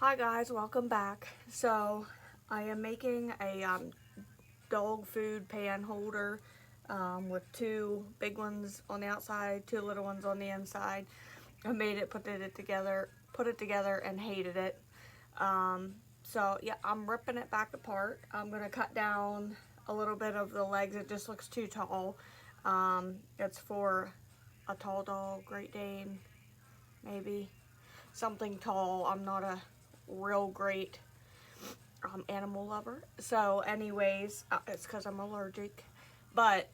Hi guys, welcome back. So I am making a dog food pan holder with two big ones on the outside, two little ones on the inside. I made it, put it together and hated it. So yeah, I'm ripping it back apart. I'm gonna cut down a little bit of the legs. It just looks too tall. It's for a tall dog, Great Dane, maybe something tall. I'm not a real great animal lover. So anyways, it's because I'm allergic. But,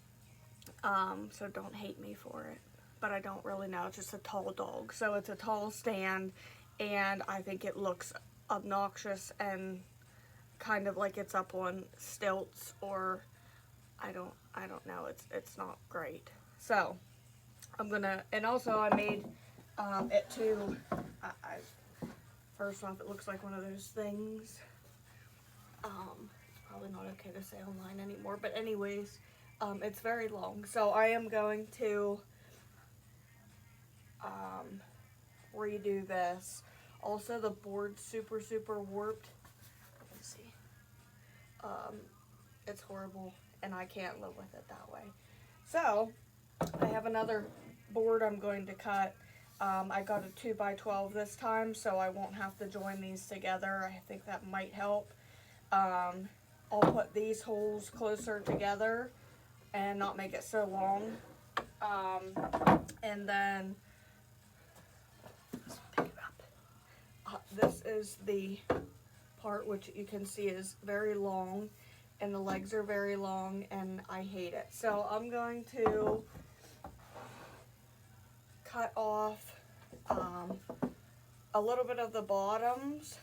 so don't hate me for it. But I don't really know. It's just a tall dog. So it's a tall stand. And I think it looks obnoxious and kind of like it's up on stilts, or I don't know. It's not great. So I'm gonna, and also I made it too. First off, it looks like one of those things. It's probably not okay to say online anymore, but anyways, it's very long. So I am going to redo this. Also, the board's super warped. Let me see. It's horrible, and I can't live with it that way. So I have another board I'm going to cut. I got a 2x12 this time, so I won't have to join these together. I think that might help. I'll put these holes closer together and not make it so long. And then, let's pick it up. This is the part which you can see is very long, and the legs are very long, and I hate it. So I'm going to cut off a little bit of the bottoms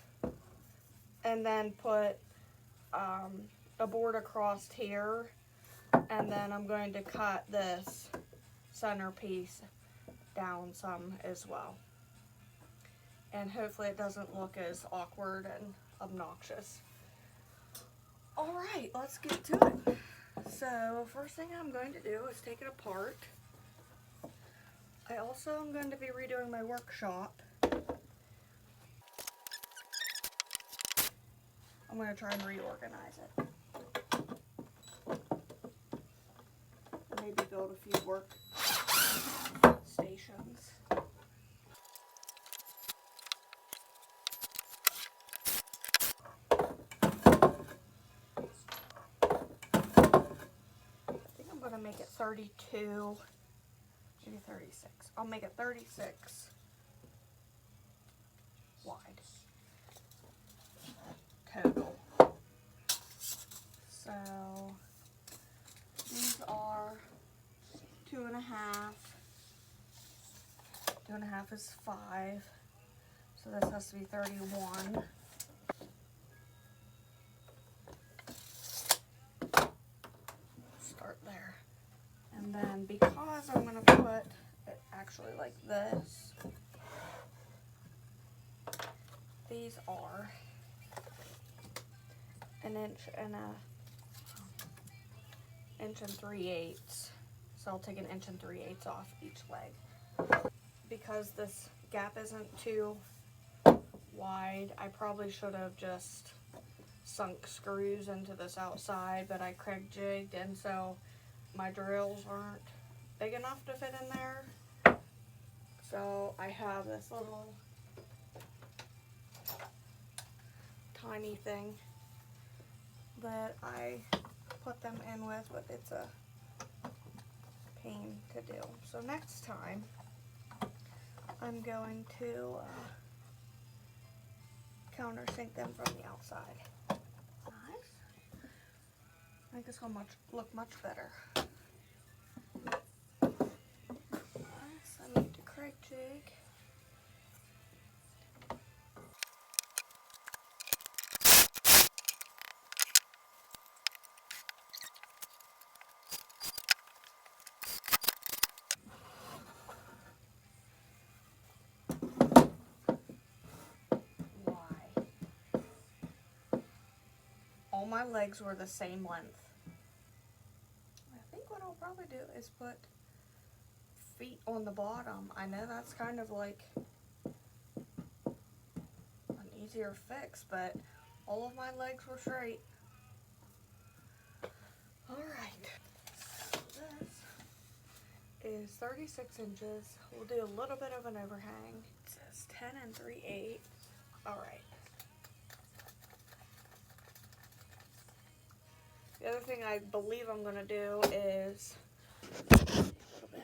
and then put a board across here, and then I'm going to cut this centerpiece down some as well, and hopefully it doesn't look as awkward and obnoxious. Alright, let's get to it. So first thing I'm going to do is take it apart. I also am going to be redoing my workshop. I'm going to try and reorganize it. Maybe build a few work stations. I think I'm going to make it 32, maybe 36. I'll make it 36 wide total. So these are 2.5. 2.5 is 5. So this has to be 31. Start there. And then because I'm going to put it actually like this, these are 1 inch and 1 3/8. So I'll take 1 3/8 off each leg. Because this gap isn't too wide, I probably should have just sunk screws into this outside, but I Craig jigged, and so my drills aren't big enough to fit in there. So I have this little tiny thing that I put them in with, but it's a pain to do. So next time I'm going to countersink them from the outside. Nice. I think it's going to look much better. Nice. I need to Craig jig. All my legs were the same length. I think what I'll probably do is put feet on the bottom. I know that's kind of like an easier fix, but all of my legs were straight. Alright, so this is 36 inches. We'll do a little bit of an overhang. It says 10 3/8. Alright. The other thing I believe I'm going to do is a little bit,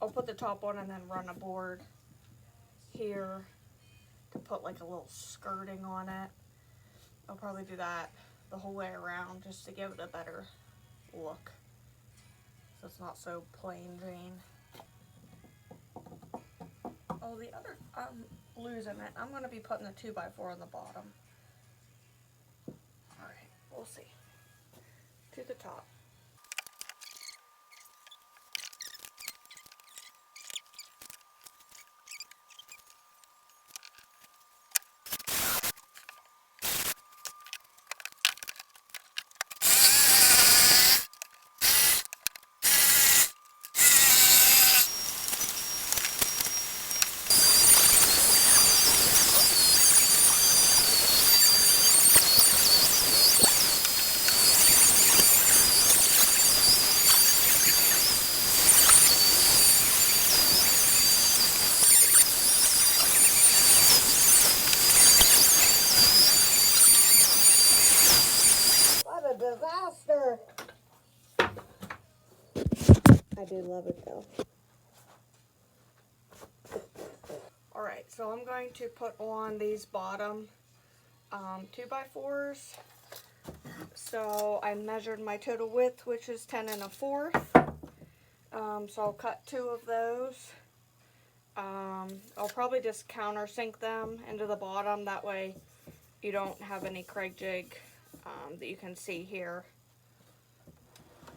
I'll put the top on and then run a board here to put like a little skirting on it. I'll probably do that the whole way around just to give it a better look, so it's not so plain Jane. Oh, the other, I'm losing it. I'm going to be putting the 2x4 on the bottom. Alright, we'll see. To the top. Disaster. I do love it though. Alright, so I'm going to put on these bottom 2x4s. So I measured my total width, which is 10 1/4. So I'll cut 2 of those. I'll probably just countersink them into the bottom. That way you don't have any Craig jig that you can see here.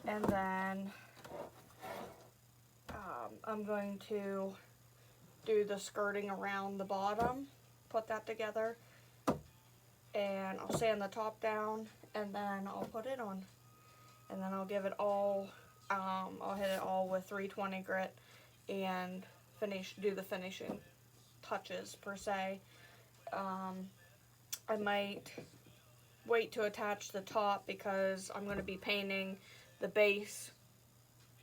And then I'm going to do the skirting around the bottom, put that together, and I'll sand the top down, and then I'll put it on. And then I'll give it all, I'll hit it all with 320 grit and do the finishing touches per se. I might wait to attach the top because I'm going to be painting the base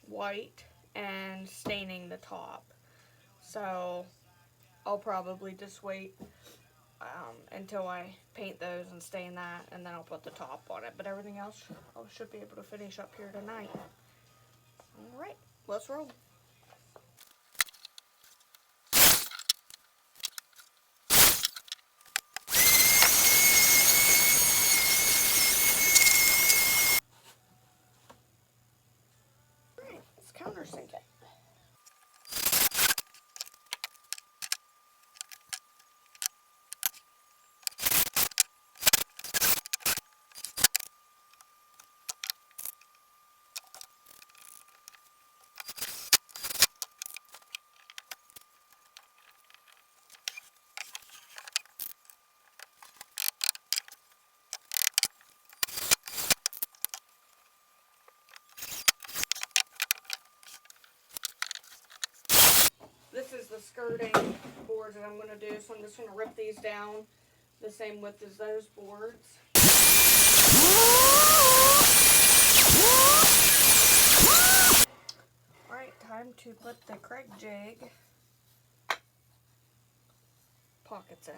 white and staining the top. So I'll probably just wait until I paint those and stain that, and then I'll put the top on it. But everything else I should be able to finish up here tonight. Alright, let's roll. Alright, let's countersink it. This is the skirting boards that I'm going to do, so I'm just going to rip these down the same width as those boards. Alright, time to put the Craig jig pockets in.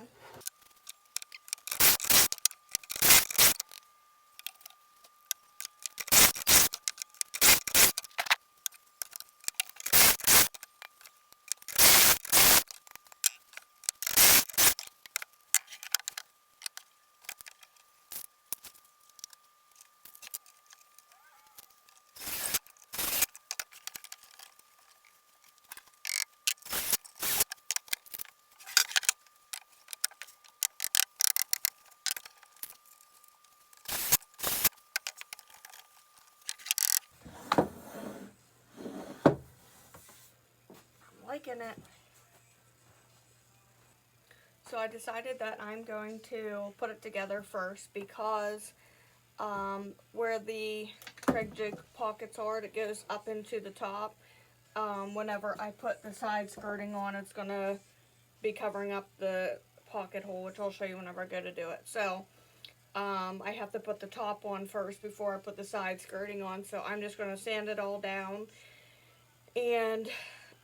Liking it. So I decided that I'm going to put it together first because where the Craig jig pockets are, it goes up into the top. Whenever I put the side skirting on, it's going to be covering up the pocket hole, which I'll show you whenever I go to do it. So I have to put the top on first before I put the side skirting on, so I'm just going to sand it all down and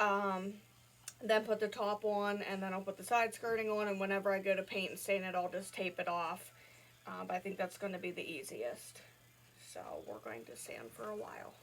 then put the top on, and then I'll put the side skirting on, and whenever I go to paint and stain it, I'll just tape it off. But I think that's going to be the easiest. So we're going to sand for a while.